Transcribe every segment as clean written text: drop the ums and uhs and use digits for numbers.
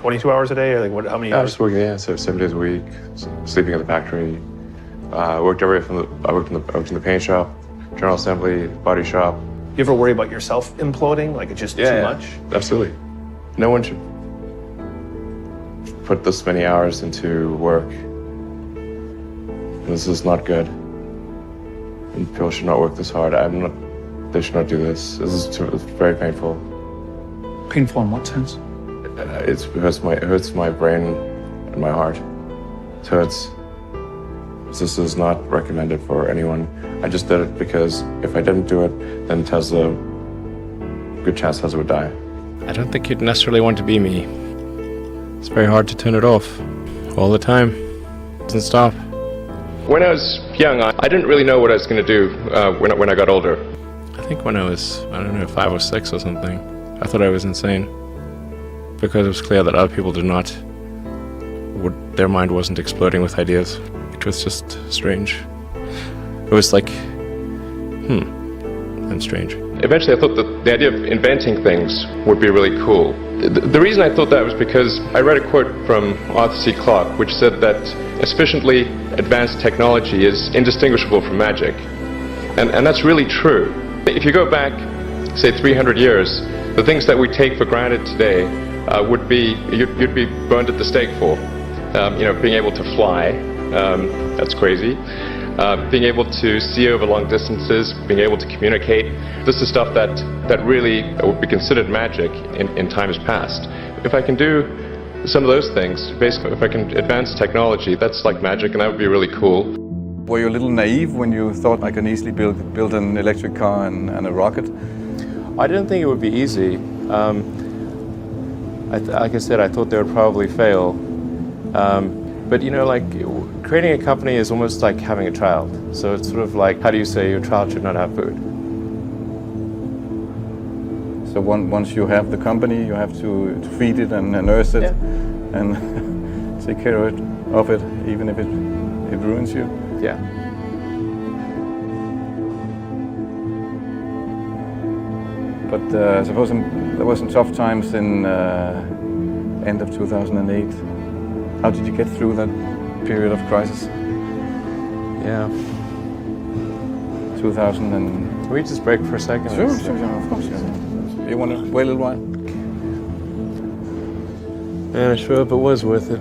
22 hours a day, or like what? How many I hours? was working, yeah, so 7 days a week, sleeping at the factory. I worked in the paint shop, general assembly, body shop. You ever worry about yourself imploding? Like it's just too much? Absolutely. No one should put this many hours into work. This is not good. And people should not work this hard. They should not do this. It's very painful. Painful in what sense? It hurts my brain and my heart. It hurts. This is not recommended for anyone. I just did it because if I didn't do it, then good chance Tesla would die. I don't think you'd necessarily want to be me. It's very hard to turn it off all the time. It doesn't stop. When I was young, I didn't really know what I was going to do when I got older. I think when I was, 5 or 6 or something, I thought I was insane. Because it was clear that other people their mind wasn't exploding with ideas. It was just strange. It was like, I'm strange. Eventually I thought that the idea of inventing things would be really cool. The reason I thought that was because I read a quote from Arthur C. Clarke which said that a sufficiently advanced technology is indistinguishable from magic. And that's really true. If you go back, say 300 years, the things that we take for granted today you'd be burned at the stake for. Being able to fly, that's crazy. Being able to see over long distances, being able to communicate. This is stuff that really would be considered magic in times past. If I can do some of those things, basically if I can advance technology, that's like magic and that would be really cool. Were you a little naive when you thought I can easily build an electric car and a rocket? I didn't think it would be easy. Like I said, I thought they would probably fail. But creating a company is almost like having a child. So it's sort of like, how do you say your child should not have food? So once you have the company, you have to feed it and nurse it and take care of it, even if it ruins you. Yeah. But I suppose there were some tough times in end of 2008. How did you get through that period of crisis? Yeah. 2000 and... Can we just break for a second? Sure, of course. Yeah. You want to wait a little while? Man, I sure hope it was worth it.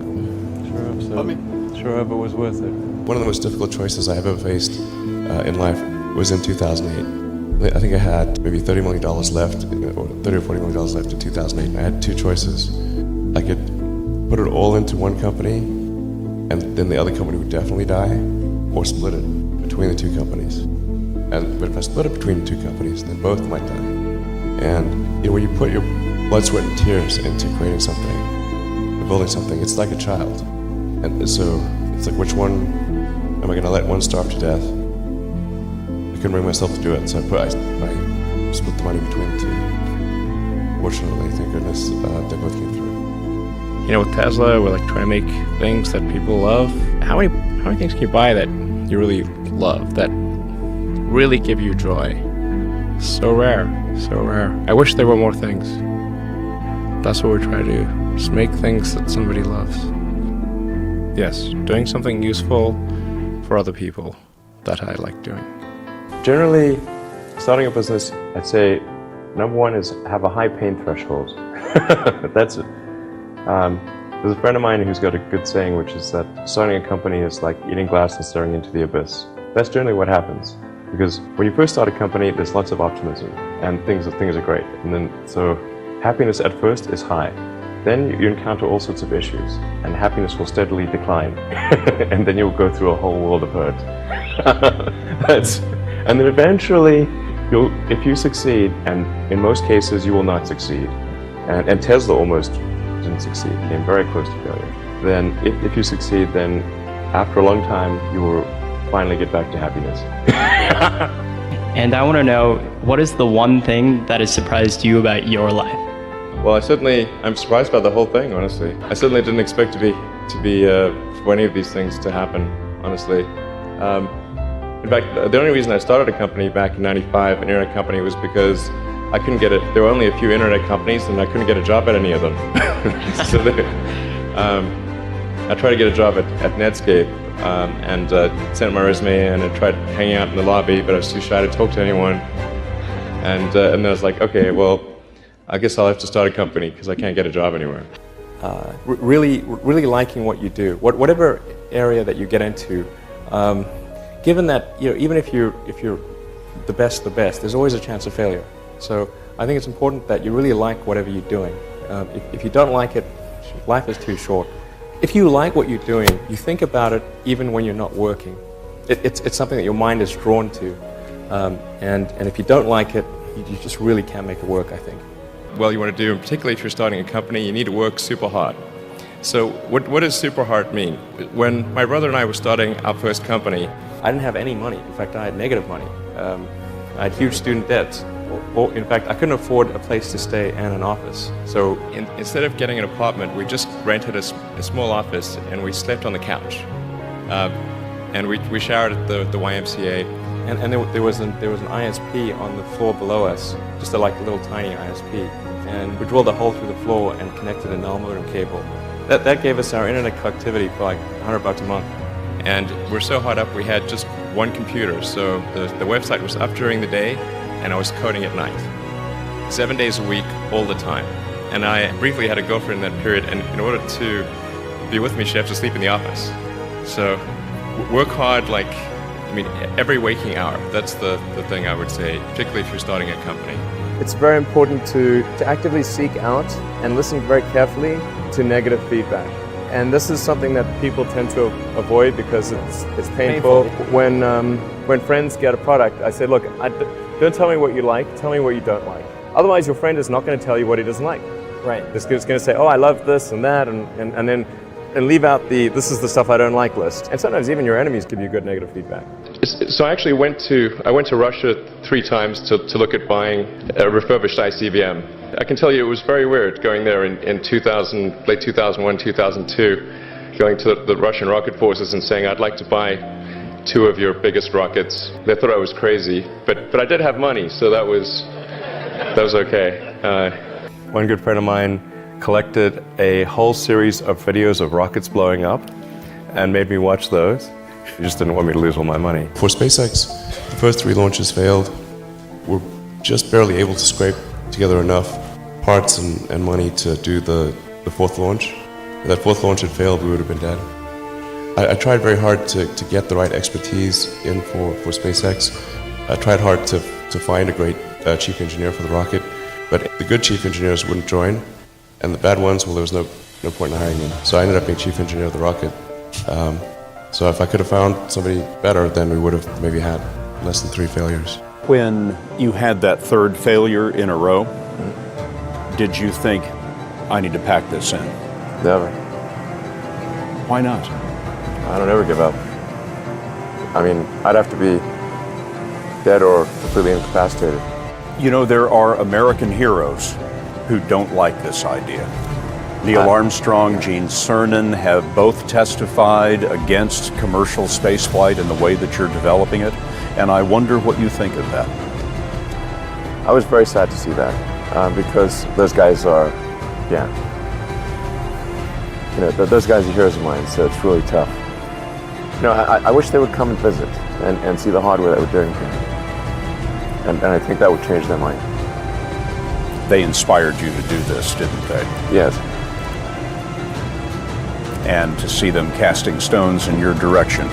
Sure hope it was worth it. One of the most difficult choices I have ever faced in life was in 2008. I think I had maybe $30 million left, or $30 or $40 million left in 2008, and I had two choices. I could put it all into one company, and then the other company would definitely die, or split it between the two companies. But if I split it between the two companies, then both might die. And when you put your blood, sweat, and tears into creating something, building something, it's like a child. And so it's like, which one am I going to let one starve to death? I couldn't bring myself to do it, so I split the money between the two. Fortunately, thank goodness, they both came through. With Tesla, we're like trying to make things that people love. How many things can you buy that you really love, that really give you joy? So rare, so rare. I wish there were more things. That's what we try to do, just make things that somebody loves. Yes, doing something useful for other people that I like doing. Generally, starting a business, I'd say, number one is have a high pain threshold. That's it. There's a friend of mine who's got a good saying, which is that starting a company is like eating glass and staring into the abyss. That's generally what happens. Because when you first start a company, there's lots of optimism and things are great. And then, so happiness at first is high. Then you encounter all sorts of issues and happiness will steadily decline. And then you'll go through a whole world of hurt. And then eventually, if you succeed, and in most cases you will not succeed, and Tesla almost didn't succeed, came very close to failure, then if you succeed, then after a long time you will finally get back to happiness. And I want to know, what is the one thing that has surprised you about your life? Well, I'm surprised by the whole thing, honestly. I certainly didn't expect for any of these things to happen, honestly. In fact, the only reason I started a company back in '95, an internet company, was because I couldn't get it. There were only a few internet companies, and I couldn't get a job at any of them. So I tried to get a job at Netscape, and sent my resume in and tried hanging out in the lobby, but I was too shy to talk to anyone. And then I was like, okay, well, I guess I'll have to start a company because I can't get a job anywhere. Really liking what you do, whatever area that you get into. Given that, even if you're the best, there's always a chance of failure. So I think it's important that you really like whatever you're doing. If you don't like it, life is too short. If you like what you're doing, you think about it even when you're not working. It's something that your mind is drawn to. And if you don't like it, you just really can't make it work, I think. Well, you want to do, and particularly if you're starting a company, you need to work super hard. So what does super hard mean? When my brother and I were starting our first company, I didn't have any money. In fact, I had negative money. I had huge student debts. In fact, I couldn't afford a place to stay and an office. So instead of getting an apartment, we just rented a small office and we slept on the couch. And we showered at the YMCA. And there was an ISP on the floor below us, just a little tiny ISP. And we drilled a hole through the floor and connected a null modem cable. That gave us our internet connectivity for like $100 a month. And we're so hard up, we had just one computer. So the website was up during the day, and I was coding at night. 7 days a week, all the time. And I briefly had a girlfriend in that period, and in order to be with me, she had to sleep in the office. So work hard, every waking hour. That's the thing I would say, particularly if you're starting a company. It's very important to actively seek out and listen very carefully to negative feedback. And this is something that people tend to avoid because it's painful. When friends get a product, I say, look, don't tell me what you like, tell me what you don't like. Otherwise, your friend is not going to tell you what he doesn't like. Right. He's going to say, oh, I love this and that, and then leave out this is the stuff I don't like list. And sometimes even your enemies give you good negative feedback. So I actually went to Russia 3 times to look at buying a refurbished ICBM. I can tell you it was very weird going there in late 2001, 2002, going to the Russian rocket forces and saying, I'd like to buy 2 of your biggest rockets. They thought I was crazy, but I did have money, so that was okay. One good friend of mine collected a whole series of videos of rockets blowing up and made me watch those. He just didn't want me to lose all my money. For SpaceX, the first 3 launches failed. We're just barely able to scrape together enough parts and money to do the 4th launch. If that 4th launch had failed, we would have been dead. I tried very hard to get the right expertise in for SpaceX. I tried hard to find a great chief engineer for the rocket, but the good chief engineers wouldn't join, and the bad ones, well, there was no point in hiring them. So I ended up being chief engineer of the rocket. So if I could have found somebody better, then we would have maybe had less than 3 failures. When you had that 3rd failure in a row, did you think, I need to pack this in? Never. Why not? I don't ever give up. I mean, I'd have to be dead or completely incapacitated. You know, there are American heroes who don't like this idea. Neil Armstrong, Gene Cernan have both testified against commercial spaceflight and the way that you're developing it, and I wonder what you think of that. I was very sad to see that, because those guys are, those guys are heroes of mine, so it's really tough. I wish they would come and visit and see the hardware that we're doing here. And I think that would change their mind. They inspired you to do this, didn't they? Yes. And to see them casting stones in your direction.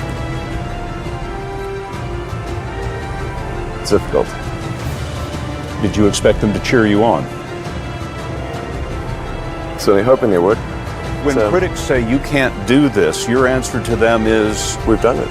It's difficult. Did you expect them to cheer you on? Certainly hoping they would. When critics say you can't do this, your answer to them is, we've done it.